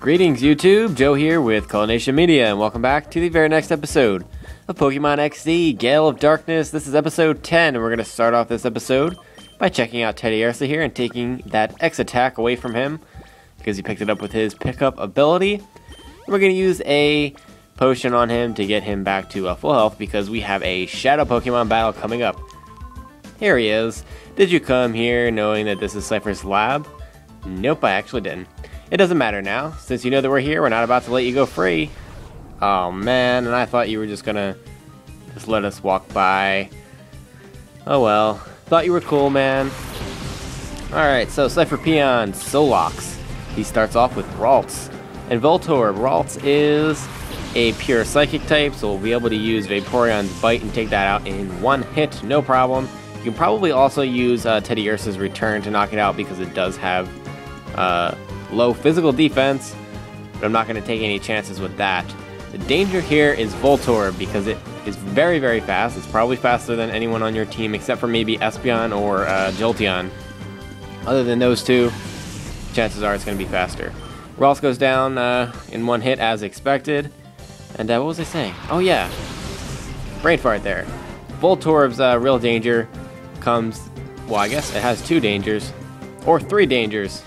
Greetings YouTube, Joe here with Culination Media, and welcome back to the very next episode of Pokemon XD, Gale of Darkness. This is episode 10, and we're going to start off this episode by checking out Teddiursa here and taking that X attack away from him, because he picked it up with his pickup ability. And we're going to use a potion on him to get him back to full health, because we have a Shadow Pokemon battle coming up. Here he is. Did you come here knowing that this is Cipher's lab? Nope, I actually didn't. It doesn't matter now. Since you know that we're here, we're not about to let you go free. Oh man, and I thought you were just gonna let us walk by. Oh well. Thought you were cool, man. Alright, so Cipher Peons, Solox. He starts off with Ralts. And Voltorb. Ralts is a pure psychic type, so we'll be able to use Vaporeon's Bite and take that out in one hit, no problem. You can probably also use Teddiursa's Return to knock it out, because it does have low physical defense, but I'm not going to take any chances with that. The danger here is Voltorb, because it is very, very fast. It's probably faster than anyone on your team, except for maybe Espeon or Jolteon. Other than those two, chances are it's going to be faster. Ralts goes down in one hit as expected. And what was I saying? Oh yeah, brain fart there. Voltorb's real danger comes, well, I guess it has two dangers, or three dangers,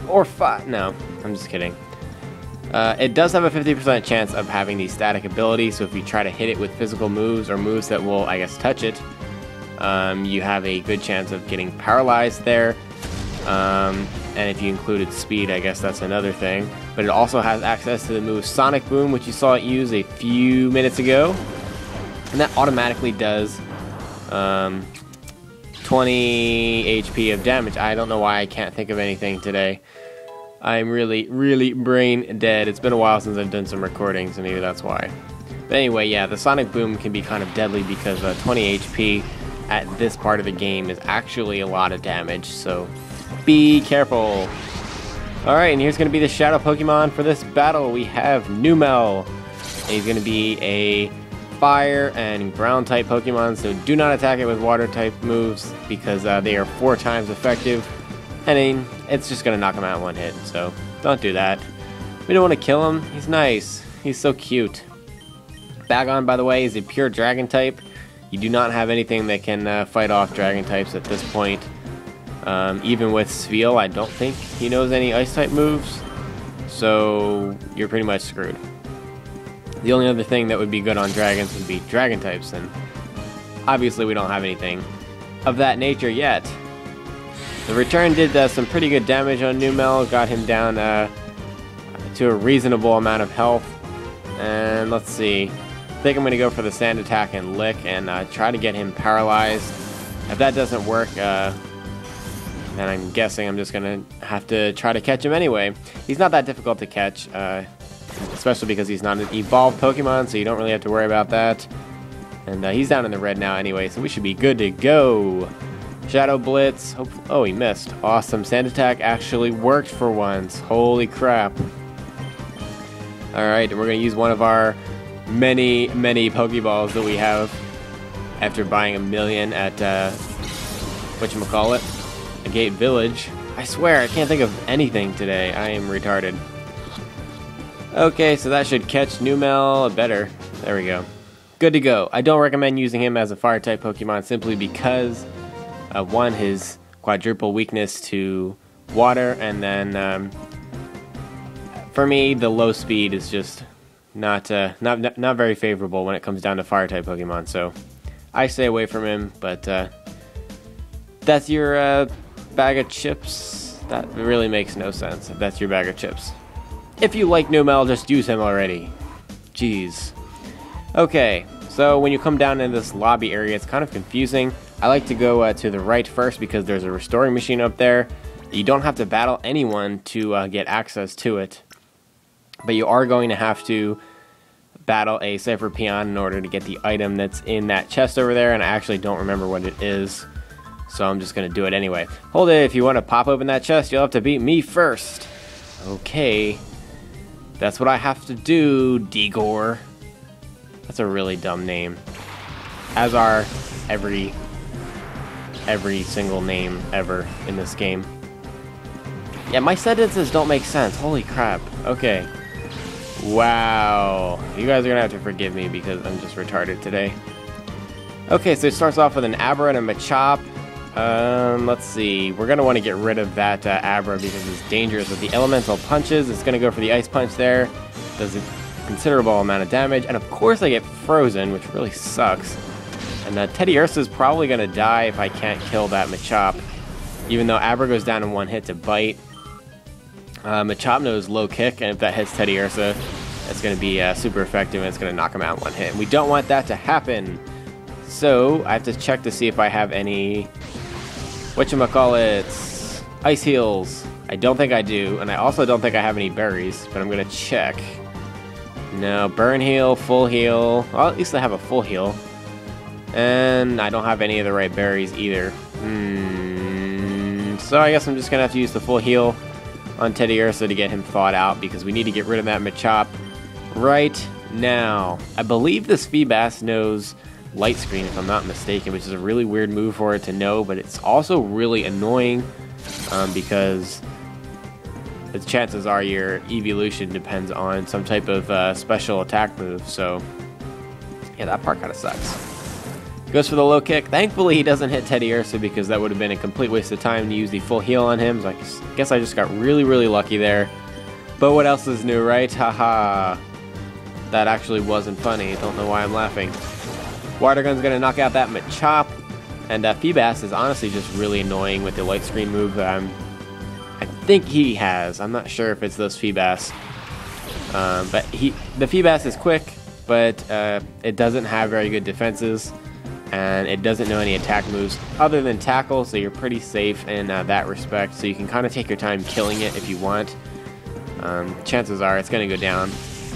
or five. No, I'm just kidding. It does have a 50% chance of having the static ability, so if you try to hit it with physical moves or moves that will, I guess, touch it, you have a good chance of getting paralyzed there. And if you included speed, I guess that's another thing. But it also has access to the move Sonic Boom, which you saw it use a few minutes ago. And that automatically does 20 HP of damage. I don't know why I can't think of anything today. I'm really, really brain dead. It's been a while since I've done some recordings, so maybe that's why. But anyway, yeah, the Sonic Boom can be kind of deadly, because 20 HP at this part of the game is actually a lot of damage, so be careful. Alright, and here's going to be the Shadow Pokemon for this battle. We have Numel. And he's going to be a Fire and Ground type Pokemon, so do not attack it with Water type moves, because they are 4 times effective. I mean, it's just going to knock him out in one hit, so don't do that. We don't want to kill him. He's nice. He's so cute. Bagon, by the way, is a pure Dragon type. You do not have anything that can fight off Dragon types at this point. Even with Sveal, I don't think he knows any Ice type moves, so you're pretty much screwed. The only other thing that would be good on Dragons would be Dragon types, and obviously we don't have anything of that nature yet. The Return did some pretty good damage on Numel, got him down to a reasonable amount of health. And let's see, I think I'm going to go for the Sand Attack and Lick and try to get him paralyzed. If that doesn't work, then I'm guessing I'm just going to have to try to catch him anyway. He's not that difficult to catch, especially because he's not an evolved Pokemon, so you don't really have to worry about that. And he's down in the red now anyway, so we should be good to go. Shadow Blitz. Oh, he missed. Awesome. Sand Attack actually worked for once. Holy crap. Alright, we're going to use one of our many, many Pokeballs that we have after buying 1,000,000 at, whatchamacallit, Gate Village. I swear, I can't think of anything today. I am retarded. Okay, so that should catch Numel better. There we go. Good to go. I don't recommend using him as a Fire-type Pokemon simply because one, his quadruple weakness to water, and then for me, the low speed is just not very favorable when it comes down to Fire-type Pokemon. So I stay away from him. But that's your bag of chips. That really makes no sense if that's your bag of chips. If you like Numel, just use him already. Jeez. Okay, so when you come down in this lobby area, it's kind of confusing. I like to go to the right first, because there's a restoring machine up there. You don't have to battle anyone to get access to it, but you are going to have to battle a Cipher Peon in order to get the item that's in that chest over there, and I actually don't remember what it is, so I'm just going to do it anyway. Hold it, if you want to pop open that chest, you'll have to beat me first. Okay, that's what I have to do, Digor. That's a really dumb name, as are every single name ever in this game. Yeah, my sentences don't make sense. Holy crap. Okay. Wow. You guys are gonna have to forgive me because I'm just retarded today. Okay, so it starts off with an Abra and a Machop. Let's see. We're gonna want to get rid of that Abra because it's dangerous with the elemental punches. It's gonna go for the Ice Punch there. Does a considerable amount of damage, and of course I get frozen, which really sucks. And Teddy Ursa's probably gonna die if I can't kill that Machop, even though Abra goes down in one hit to bite. Machop knows low kick, and if that hits Teddy Ursa, it's gonna be super effective, and it's gonna knock him out in one hit. And we don't want that to happen. So I have to check to see if I have any whatchamacallit, ice heals. I don't think I do, and I also don't think I have any berries, but I'm gonna check. No, burn heal, full heal. Well, at least I have a full heal. And I don't have any of the right berries either. So I guess I'm just gonna have to use the full heal on Teddy Ursa to get him thawed out, because we need to get rid of that Machop right now. I believe this Feebas knows Light Screen, if I'm not mistaken, which is a really weird move for it to know, but it's also really annoying because the chances are your evolution depends on some type of special attack move. So yeah, that part kind of sucks. Goes for the low kick. Thankfully he doesn't hit Teddy Ursa, because that would have been a complete waste of time to use the full heal on him. So I guess I just got really lucky there. But what else is new, right? Haha. That actually wasn't funny. Don't know why I'm laughing. Water Gun's gonna knock out that Machop, and Feebas is honestly just really annoying with the Light Screen move that I think he has. I'm not sure if it's those Feebas, but the Feebas is quick, but it doesn't have very good defenses, and it doesn't know any attack moves other than tackle, so you're pretty safe in that respect. So you can kind of take your time killing it if you want. Chances are it's gonna go down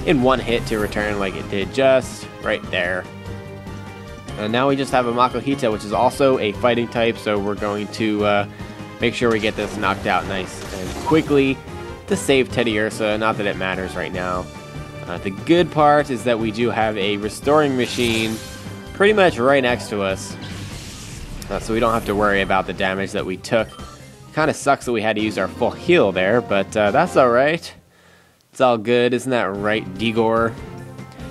in one hit to return like it did just right there. And now we just have a Makuhita, which is also a fighting type, so we're going to make sure we get this knocked out nice and quickly to save Teddy Ursa. Not that it matters right now. The good part is that we do have a restoring machine pretty much right next to us, so we don't have to worry about the damage that we took. Kind of sucks that we had to use our full heal there, but that's alright. It's all good, isn't that right, Digor?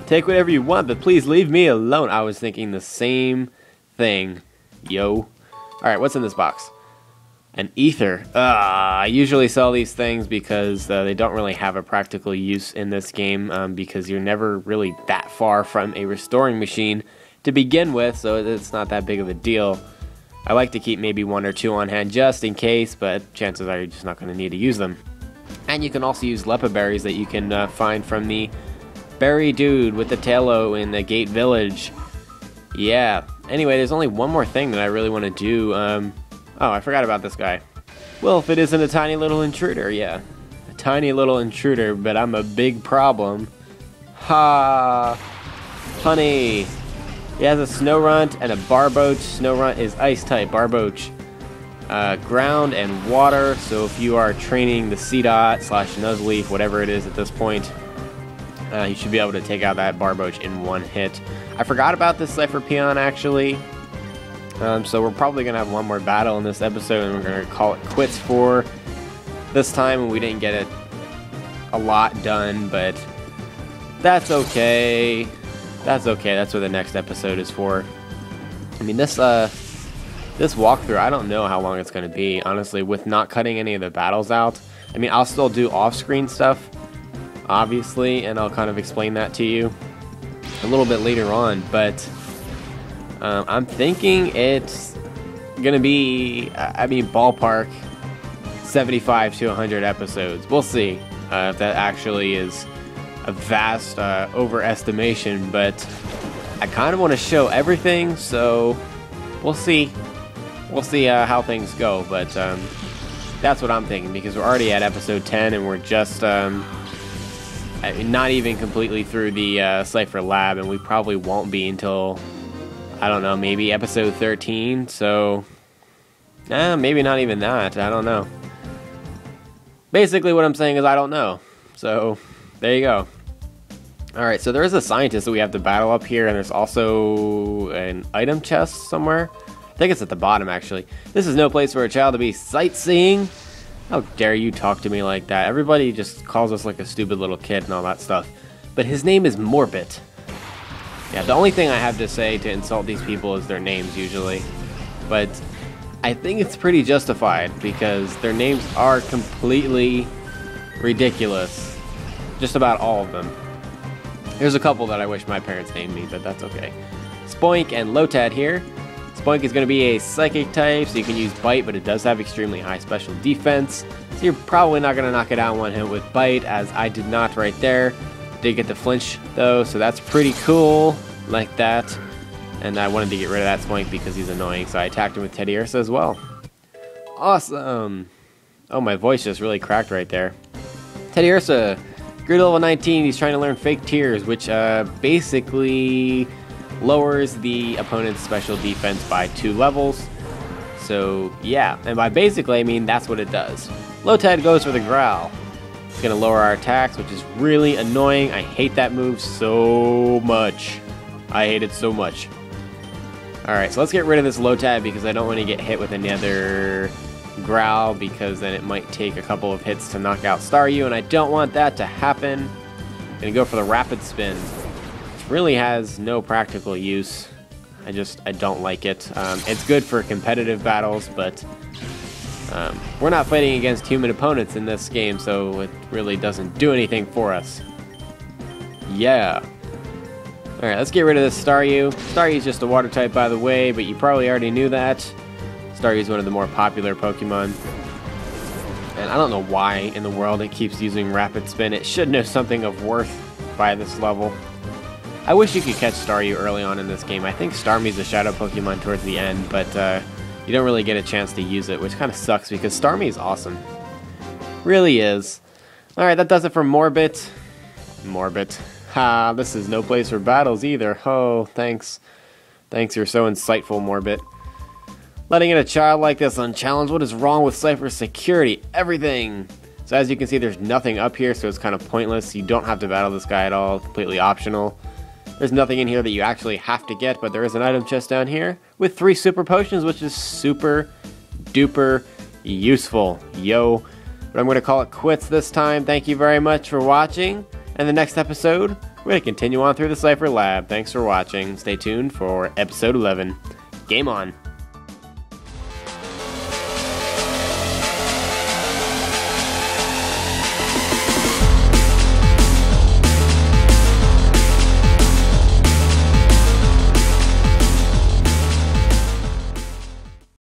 Take whatever you want, but please leave me alone. I was thinking the same thing. Yo. Alright, what's in this box? An ether. I usually sell these things because they don't really have a practical use in this game, because you're never really that far from a restoring machine to begin with, so it's not that big of a deal. I like to keep maybe one or two on hand just in case, but chances are you're just not going to need to use them. And you can also use Lepa berries that you can find from the Berry Dude with the Talo in the Gate Village. Yeah. Anyway, there's only one more thing that I really want to do. Oh, I forgot about this guy. Well, if it isn't a tiny little intruder, yeah. A tiny little intruder, but I'm a big problem. Ha! Honey! He has a Snorunt and a Barboach. Snorunt is ice type. Barboach, ground and water. So if you are training the Seedot / Nuzleaf, whatever it is at this point, you should be able to take out that Barboach in one hit. I forgot about this Cipher Peon, actually. So we're probably going to have one more battle in this episode, and we're going to call it quits for this time. And we didn't get a lot done, but that's okay. That's okay. That's what the next episode is for. I mean, this walkthrough, I don't know how long it's going to be, honestly, with not cutting any of the battles out. I mean, I'll still do off-screen stuff, obviously, and I'll kind of explain that to you a little bit later on, but I'm thinking it's gonna be, I mean, ballpark 75 to 100 episodes. We'll see if that actually is a vast overestimation, but I kind of want to show everything, so we'll see. We'll see how things go, but that's what I'm thinking, because we're already at episode 10, and we're just not even completely through the Cipher Lab, and we probably won't be until, I don't know, maybe episode 13, so maybe not even that, I don't know. Basically what I'm saying is I don't know, so there you go. Alright, so there is a scientist that we have to battle up here, and there's also an item chest somewhere. I think it's at the bottom, actually. This is no place for a child to be sightseeing. How dare you talk to me like that? Everybody just calls us like a stupid little kid and all that stuff. But his name is Morbit. Yeah, the only thing I have to say to insult these people is their names usually. But I think it's pretty justified because their names are completely ridiculous. Just about all of them. There's a couple that I wish my parents named me, but that's okay. Spoink and Lotad here. Spoink is going to be a psychic type, so you can use Bite, but it does have extremely high special defense. So you're probably not going to knock it out in one hit with Bite, as I did not right there. Did get the flinch though, so that's pretty cool, like that. And I wanted to get rid of that Spoink because he's annoying, so I attacked him with Teddiursa as well. Awesome! Oh, my voice just really cracked right there. Teddiursa, Grid level 19, he's trying to learn Fake Tears, which basically lowers the opponent's special defense by 2 levels. So yeah, and by basically I mean that's what it does. Lotad goes for the Growl. It's going to lower our attacks, which is really annoying. I hate that move so much. I hate it so much. Alright, so let's get rid of this Lotad because I don't want to get hit with another Growl because then it might take a couple of hits to knock out Staryu, and I don't want that to happen. I'm going to go for the Rapid Spin. Really has no practical use. I don't like it. It's good for competitive battles, but we're not fighting against human opponents in this game, so it really doesn't do anything for us. Yeah. Alright, let's get rid of this Staryu. Staryu's just a water type, by the way, but you probably already knew that. Staryu's one of the more popular Pokemon. And I don't know why in the world it keeps using Rapid Spin. It should know something of worth by this level. I wish you could catch Staryu early on in this game. I think Starmie's a Shadow Pokemon towards the end, but you don't really get a chance to use it, which kind of sucks because Starmie is awesome. Really is. Alright, that does it for Morbit. Morbit. Ha, this is no place for battles either. Oh, thanks. Thanks, you're so insightful, Morbit. Letting in a child like this unchallenged, what is wrong with Cipher's security? Everything! So as you can see, there's nothing up here, so it's kind of pointless. You don't have to battle this guy at all, completely optional. There's nothing in here that you actually have to get, but there is an item chest down here with 3 super potions, which is super duper useful. Yo. But I'm going to call it quits this time. Thank you very much for watching. And the next episode, we're going to continue on through the Cipher Lab. Thanks for watching. Stay tuned for episode 11. Game on.